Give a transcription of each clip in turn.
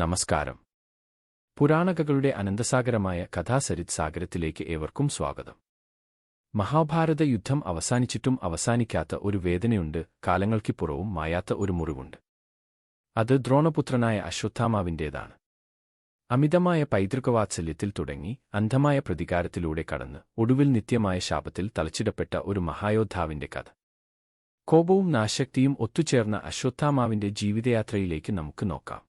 നമസ്കാരം. പുരാണകഥകളുടെ അനന്തസാഗരമായ കഥാസരിത് സാഗരത്തിലേക്ക് ഏവർക്കും സ്വാഗതം. മഹാഭാരത യുദ്ധം അവസാനിച്ചിട്ടും അവസാനിക്കാത്ത ഒരു വേദനയുണ്ട്, കാലങ്ങൾക്കിപ്പുറവും മായാത്ത ഒരു മുറിവുണ്ട്. അത് ദ്രോണപുത്രനായ അശ്വത്ഥാമാവിന്റേതാണ്. അമിതമായ പൈതൃകവാത്സല്യത്തിൽ തുടങ്ങി അന്ധമായ പ്രതികാരത്തിലൂടെ കടന്ന് ഒടുവിൽ നിത്യമായ ശാപത്തിൽ തളച്ചിടപ്പെട്ട ഒരു മഹായോദ്ധാവിന്റെ കഥ. കോപവും നാശക്തിയും ഒത്തുചേർന്ന അശ്വത്ഥാമാവിന്റെ ജീവിതയാത്രയിലേക്ക് നമുക്ക് നോക്കാം.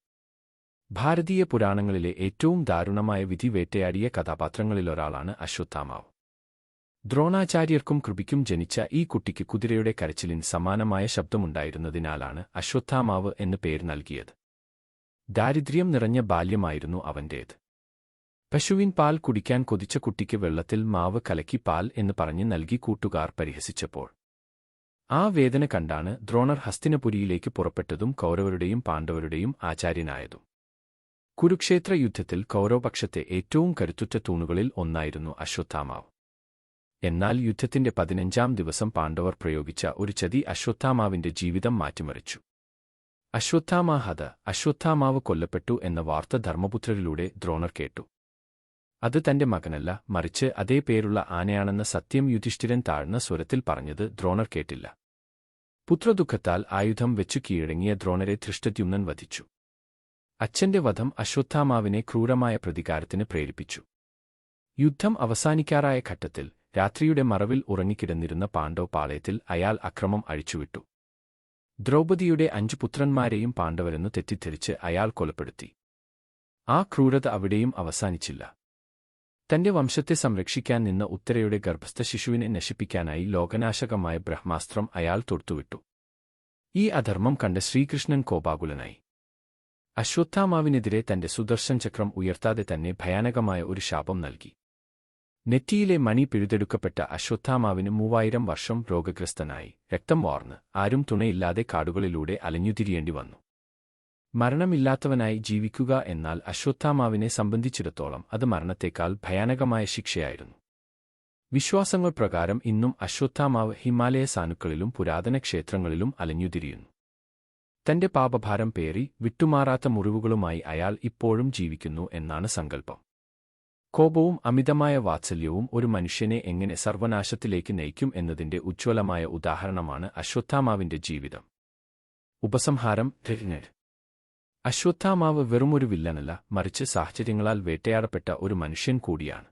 ഭാരതീയ പുരാണങ്ങളിലെ ഏറ്റവും ദാരുണമായ വിധി വേട്ടയാടിയ കഥാപാത്രങ്ങളിലൊരാളാണ് അശ്വത്ഥാമാവ്. ദ്രോണാചാര്യർക്കും കൃപിക്കും ജനിച്ച ഈ കുട്ടിക്ക് കുതിരയുടെ കരച്ചിലിന് സമാനമായ ശബ്ദമുണ്ടായിരുന്നതിനാലാണ് അശ്വത്ഥാമാവ് എന്ന് പേര് നൽകിയത്. ദാരിദ്ര്യം നിറഞ്ഞ ബാല്യമായിരുന്നു അവന്റേത്. പശുവിൻ പാൽ കുടിക്കാൻ കൊതിച്ച കുട്ടിക്ക് വെള്ളത്തിൽ മാവ് കലക്കി പാൽ എന്ന് പറഞ്ഞ് നൽകി കൂട്ടുകാർ പരിഹസിച്ചപ്പോൾ ആ വേദന കണ്ടാണ് ദ്രോണർ ഹസ്തിനപുരിയിലേക്ക് പുറപ്പെട്ടതും കൗരവരുടെയും പാണ്ഡവരുടെയും ആചാര്യനായതും. കുരുക്ഷേത്ര യുദ്ധത്തിൽ കൗരവപക്ഷത്തെ ഏറ്റവും കരുത്തുറ്റ തൂണുകളിൽ ഒന്നായിരുന്നു അശ്വത്ഥാമാവ്. എന്നാൽ യുദ്ധത്തിന്റെ 15-ാം ദിവസം പാണ്ഡവർ പ്രയോഗിച്ച ഒരു ചതി അശ്വത്ഥാമാവിന്റെ ജീവിതം മാറ്റിമറിച്ചു. അശ്വത്ഥാമാവ് കൊല്ലപ്പെട്ടു എന്ന വാർത്ത ധർമ്മപുത്രരിലൂടെ ദ്രോണർ കേട്ടു. അത് തന്റെ മകനല്ല, മറിച്ച് അതേ പേരുള്ള ആനയാണെന്ന സത്യം യുധിഷ്ഠിരൻ താഴ്ന്ന സ്വരത്തിൽ പറഞ്ഞത് ദ്രോണർ കേട്ടില്ല. പുത്രദുഃഖത്താൽ ആയുധം വെച്ചു കീഴടങ്ങിയ ദ്രോണരെ ധൃഷ്ടദ്യുമ്നൻ വധിച്ചു. അച്ഛന്റെ വധം അശ്വത്ഥാമാവിനെ ക്രൂരമായ പ്രതികാരത്തിന് പ്രേരിപ്പിച്ചു. യുദ്ധം അവസാനിക്കാറായ ഘട്ടത്തിൽ രാത്രിയുടെ മറവിൽ ഉറങ്ങിക്കിടന്നിരുന്ന പാണ്ഡവ പാളയത്തിൽ അയാൾ അക്രമം അഴിച്ചുവിട്ടു. ദ്രൗപദിയുടെ 5 പുത്രന്മാരെയും പാണ്ഡവരെന്നു തെറ്റിദ്ധരിച്ച് അയാൾ കൊലപ്പെടുത്തി. ആ ക്രൂരത അവിടെയും അവസാനിച്ചില്ല. തന്റെ വംശത്തെ സംരക്ഷിക്കാൻ നിന്ന ഉത്തരയുടെ ഗർഭസ്ഥ ശിശുവിനെ നശിപ്പിക്കാനായി ലോകനാശകമായ ബ്രഹ്മാസ്ത്രം അയാൾ തൊടുത്തുവിട്ടു. ഈ അധർമ്മം കണ്ട് ശ്രീകൃഷ്ണൻ കോപാകുലനായി. അശ്വത്ഥാമാവിനെതിരെ തന്റെ സുദർശൻ ചക്രം ഉയർത്താതെ തന്നെ ഭയാനകമായ ഒരു ശാപം നൽകി. നെറ്റിയിലെ മണി പിഴുതെടുക്കപ്പെട്ട അശ്വത്ഥാമാവിന് 3000 വർഷം രോഗഗ്രസ്തനായി രക്തം വാർന്ന് ആരും തുണയില്ലാതെ കാടുകളിലൂടെ അലഞ്ഞുതിരിയേണ്ടി വന്നു. മരണമില്ലാത്തവനായി ജീവിക്കുക എന്നാൽ അശ്വത്ഥാമാവിനെ സംബന്ധിച്ചിടത്തോളം അത് മരണത്തേക്കാൾ ഭയാനകമായ ശിക്ഷയായിരുന്നു. വിശ്വാസങ്ങൾ പ്രകാരം ഇന്നും അശ്വത്ഥാമാവ് ഹിമാലയ സാനുക്കളിലും പുരാതന ക്ഷേത്രങ്ങളിലും അലഞ്ഞുതിരിയുന്നു. തന്റെ പാപഭാരം പേറി വിട്ടുമാറാത്ത മുറിവുകളുമായി അയാൾ ഇപ്പോഴും ജീവിക്കുന്നു എന്നാണ് സങ്കല്പം. കോപവും അമിതമായ വാത്സല്യവും ഒരു മനുഷ്യനെ എങ്ങനെ സർവനാശത്തിലേക്ക് നയിക്കും എന്നതിന്റെ ഉജ്ജ്വലമായ ഉദാഹരണമാണ് അശ്വത്ഥാമാവിന്റെ ജീവിതം. ഉപസംഹാരം. അശ്വത്ഥാമാവ് വെറുമൊരു വില്ലനല്ല, മറിച്ച് സാഹചര്യങ്ങളാൽ വേട്ടയാടപ്പെട്ട ഒരു മനുഷ്യൻ കൂടിയാണ്.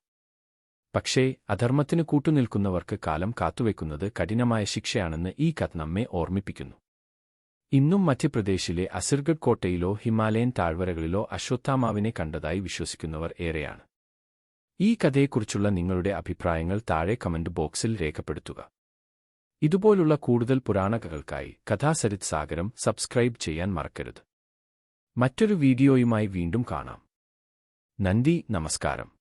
പക്ഷേ അധർമ്മത്തിന് കൂട്ടുനിൽക്കുന്നവർക്ക് കാലം കാത്തുവയ്ക്കുന്നത് കഠിനമായ ശിക്ഷയാണെന്ന് ഈ കഥ നമ്മെ ഓർമ്മിപ്പിക്കുന്നു. ഇന്നും മധ്യപ്രദേശിലെ അസിർഗഡ് കോട്ടയിലോ ഹിമാലയൻ താഴ്വരകളിലോ അശ്വത്ഥാമാവിനെ കണ്ടതായി വിശ്വസിക്കുന്നവർ ഏറെയാണ്. ഈ കഥയെക്കുറിച്ചുള്ള നിങ്ങളുടെ അഭിപ്രായങ്ങൾ താഴെ കമന്റ് ബോക്സിൽ രേഖപ്പെടുത്തുക. ഇതുപോലുള്ള കൂടുതൽ പുരാണകഥകൾക്കായി കഥാസരിത് സാഗരം സബ്സ്ക്രൈബ് ചെയ്യാൻ മറക്കരുത്. മറ്റൊരു വീഡിയോയുമായി വീണ്ടും കാണാം. നന്ദി, നമസ്കാരം.